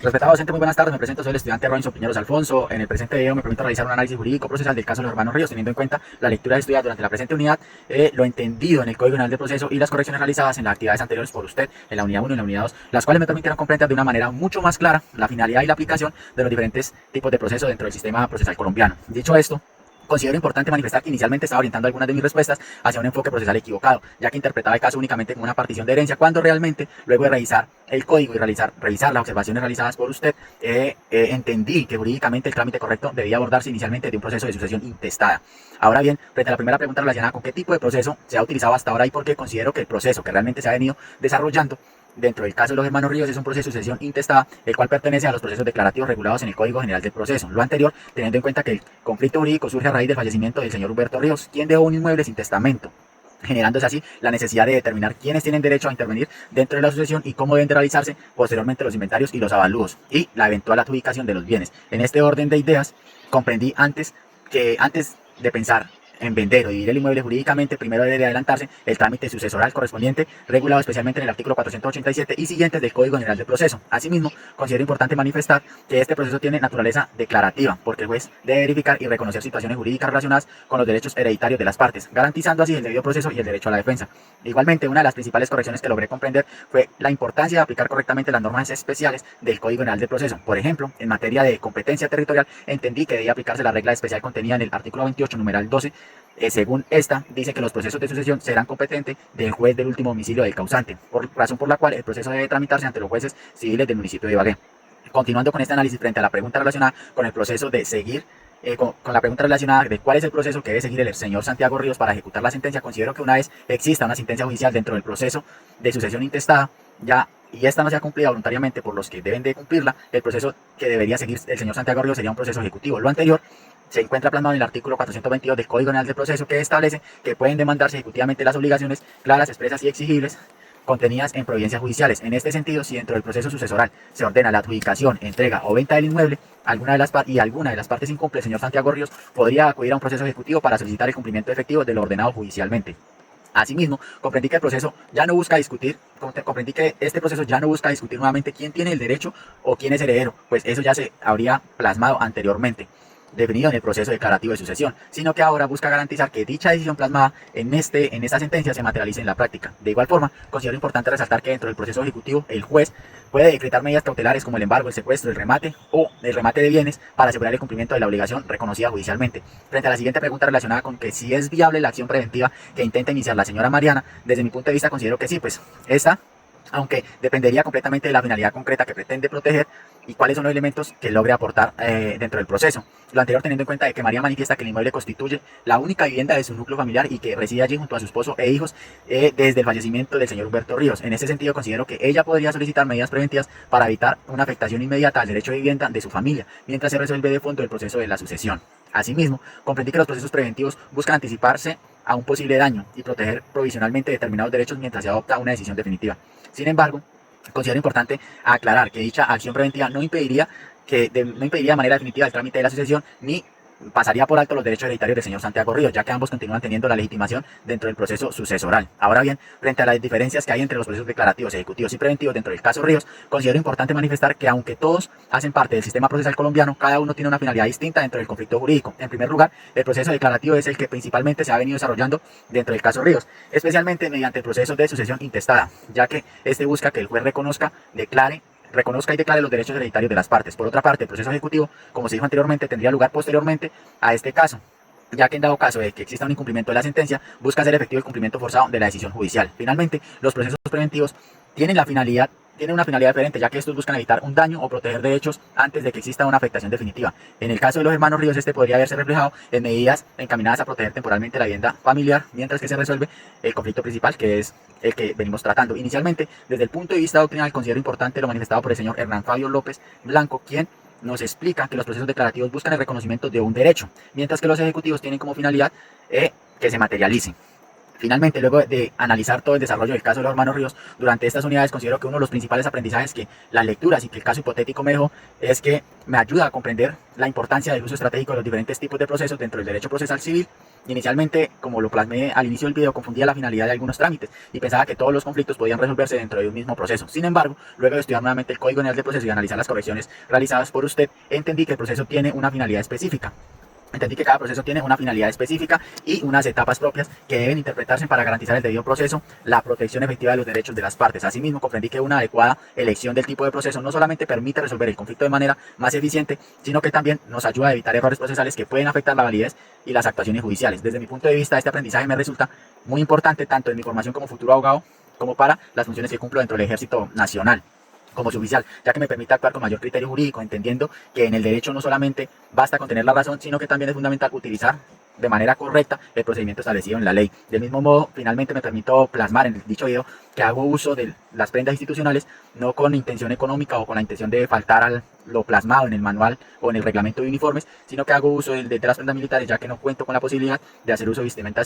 Respetado docente, muy buenas tardes. Me presento, soy el estudiante Robinson Piñeros Alfonso. En el presente video me permito realizar un análisis jurídico procesal del caso de los hermanos Ríos, teniendo en cuenta la lectura estudiada durante la presente unidad, lo entendido en el Código Penal del Proceso y las correcciones realizadas en las actividades anteriores por usted en la unidad 1 y en la unidad 2, las cuales me permitieron comprender de una manera mucho más clara la finalidad y la aplicación de los diferentes tipos de proceso dentro del sistema procesal colombiano. Dicho esto, considero importante manifestar que inicialmente estaba orientando algunas de mis respuestas hacia un enfoque procesal equivocado, ya que interpretaba el caso únicamente como una partición de herencia, cuando realmente, luego de revisar el código y revisar las observaciones realizadas por usted, entendí que jurídicamente el trámite correcto debía abordarse inicialmente de un proceso de sucesión intestada. Ahora bien, frente a la primera pregunta relacionada con qué tipo de proceso se ha utilizado hasta ahora y por qué, considero que el proceso que realmente se ha venido desarrollando dentro del caso de los hermanos Ríos es un proceso de sucesión intestada, el cual pertenece a los procesos declarativos regulados en el Código General del Proceso. Lo anterior, teniendo en cuenta que el conflicto jurídico surge a raíz del fallecimiento del señor Humberto Ríos, quien dejó un inmueble sin testamento, generándose así la necesidad de determinar quiénes tienen derecho a intervenir dentro de la sucesión y cómo deben de realizarse posteriormente los inventarios y los avalúos y la eventual adjudicación de los bienes. En este orden de ideas, comprendí antes de pensar en vender o dividir el inmueble jurídicamente, primero debe adelantarse el trámite sucesoral correspondiente, regulado especialmente en el artículo 487 y siguientes del Código General del Proceso. Asimismo, considero importante manifestar que este proceso tiene naturaleza declarativa, porque el juez debe verificar y reconocer situaciones jurídicas relacionadas con los derechos hereditarios de las partes, garantizando así el debido proceso y el derecho a la defensa. Igualmente, una de las principales correcciones que logré comprender fue la importancia de aplicar correctamente las normas especiales del Código General del Proceso. Por ejemplo, en materia de competencia territorial, entendí que debía aplicarse la regla especial contenida en el artículo 28, numeral 12. Según esta, dice que los procesos de sucesión serán competentes del juez del último domicilio del causante, razón por la cual el proceso debe tramitarse ante los jueces civiles del municipio de Ibagué. Continuando con este análisis frente a la pregunta relacionada con el proceso de seguir, con la pregunta relacionada de cuál es el proceso que debe seguir el señor Santiago Ríos para ejecutar la sentencia, considero que una vez exista una sentencia judicial dentro del proceso de sucesión intestada, y esta no sea cumplida voluntariamente por los que deben de cumplirla, el proceso que debería seguir el señor Santiago Ríos sería un proceso ejecutivo. Lo anterior se encuentra plasmado en el artículo 422 del Código General del Proceso, que establece que pueden demandarse ejecutivamente las obligaciones claras, expresas y exigibles contenidas en providencias judiciales. En este sentido, si dentro del proceso sucesoral se ordena la adjudicación, entrega o venta del inmueble, alguna de las partes incumple, el señor Santiago Ríos podría acudir a un proceso ejecutivo para solicitar el cumplimiento efectivo de lo ordenado judicialmente. Asimismo, comprendí que este proceso ya no busca discutir nuevamente quién tiene el derecho o quién es heredero, pues eso ya se habría plasmado anteriormente, definido en el proceso declarativo de sucesión, sino que ahora busca garantizar que dicha decisión plasmada en esta sentencia se materialice en la práctica. De igual forma, considero importante resaltar que dentro del proceso ejecutivo, el juez puede decretar medidas cautelares como el embargo, el secuestro, el remate o el remate de bienes para asegurar el cumplimiento de la obligación reconocida judicialmente. Frente a la siguiente pregunta relacionada con que si es viable la acción preventiva que intenta iniciar la señora Mariana, desde mi punto de vista considero que sí, pues esta, aunque dependería completamente de la finalidad concreta que pretende proteger y cuáles son los elementos que logre aportar dentro del proceso. Lo anterior teniendo en cuenta de que María manifiesta que el inmueble constituye la única vivienda de su núcleo familiar y que reside allí junto a su esposo e hijos desde el fallecimiento del señor Humberto Ríos. En ese sentido, considero que ella podría solicitar medidas preventivas para evitar una afectación inmediata al derecho de vivienda de su familia, mientras se resuelve de fondo el proceso de la sucesión. Asimismo, comprendí que los procesos preventivos buscan anticiparse a un posible daño y proteger provisionalmente determinados derechos mientras se adopta una decisión definitiva. Sin embargo, considero importante aclarar que dicha acción preventiva no impediría de manera definitiva el trámite de la sucesión ni pasaría por alto los derechos hereditarios del señor Santiago Ríos, ya que ambos continúan teniendo la legitimación dentro del proceso sucesoral. Ahora bien, frente a las diferencias que hay entre los procesos declarativos, ejecutivos y preventivos dentro del caso Ríos, considero importante manifestar que aunque todos hacen parte del sistema procesal colombiano, cada uno tiene una finalidad distinta dentro del conflicto jurídico. En primer lugar, el proceso declarativo es el que principalmente se ha venido desarrollando dentro del caso Ríos, especialmente mediante el proceso de sucesión intestada, ya que este busca que el juez reconozca y declare los derechos hereditarios de las partes. Por otra parte, el proceso ejecutivo, como se dijo anteriormente, tendría lugar posteriormente a este caso, ya que en dado caso de que exista un incumplimiento de la sentencia, busca hacer efectivo el cumplimiento forzado de la decisión judicial. Finalmente, los procesos preventivos tienen una finalidad diferente, ya que estos buscan evitar un daño o proteger derechos antes de que exista una afectación definitiva. En el caso de los hermanos Ríos, este podría verse reflejado en medidas encaminadas a proteger temporalmente la vivienda familiar, mientras que se resuelve el conflicto principal, que es el que venimos tratando. Inicialmente, desde el punto de vista doctrinal, considero importante lo manifestado por el señor Hernán Fabio López Blanco, quien nos explica que los procesos declarativos buscan el reconocimiento de un derecho, mientras que los ejecutivos tienen como finalidad que se materialice. Finalmente, luego de analizar todo el desarrollo del caso de los hermanos Ríos, durante estas unidades considero que uno de los principales aprendizajes que las lecturas y que el caso hipotético me dejó es que me ayuda a comprender la importancia del uso estratégico de los diferentes tipos de procesos dentro del derecho procesal civil. Inicialmente, como lo plasmé al inicio del video, confundía la finalidad de algunos trámites y pensaba que todos los conflictos podían resolverse dentro de un mismo proceso. Sin embargo, luego de estudiar nuevamente el Código General de Proceso y analizar las correcciones realizadas por usted, entendí que el proceso tiene una finalidad específica. Entendí que cada proceso tiene una finalidad específica y unas etapas propias que deben interpretarse para garantizar el debido proceso, la protección efectiva de los derechos de las partes. Asimismo, comprendí que una adecuada elección del tipo de proceso no solamente permite resolver el conflicto de manera más eficiente, sino que también nos ayuda a evitar errores procesales que pueden afectar la validez y las actuaciones judiciales. Desde mi punto de vista, este aprendizaje me resulta muy importante tanto en mi formación como futuro abogado, como para las funciones que cumplo dentro del Ejército Nacional como su oficial, ya que me permite actuar con mayor criterio jurídico, entendiendo que en el derecho no solamente basta con tener la razón, sino que también es fundamental utilizar de manera correcta el procedimiento establecido en la ley. Del mismo modo, finalmente me permito plasmar en el dicho video que hago uso de las prendas institucionales no con intención económica o con la intención de faltar a lo plasmado en el manual o en el reglamento de uniformes, sino que hago uso de las prendas militares, ya que no cuento con la posibilidad de hacer uso de vestimenta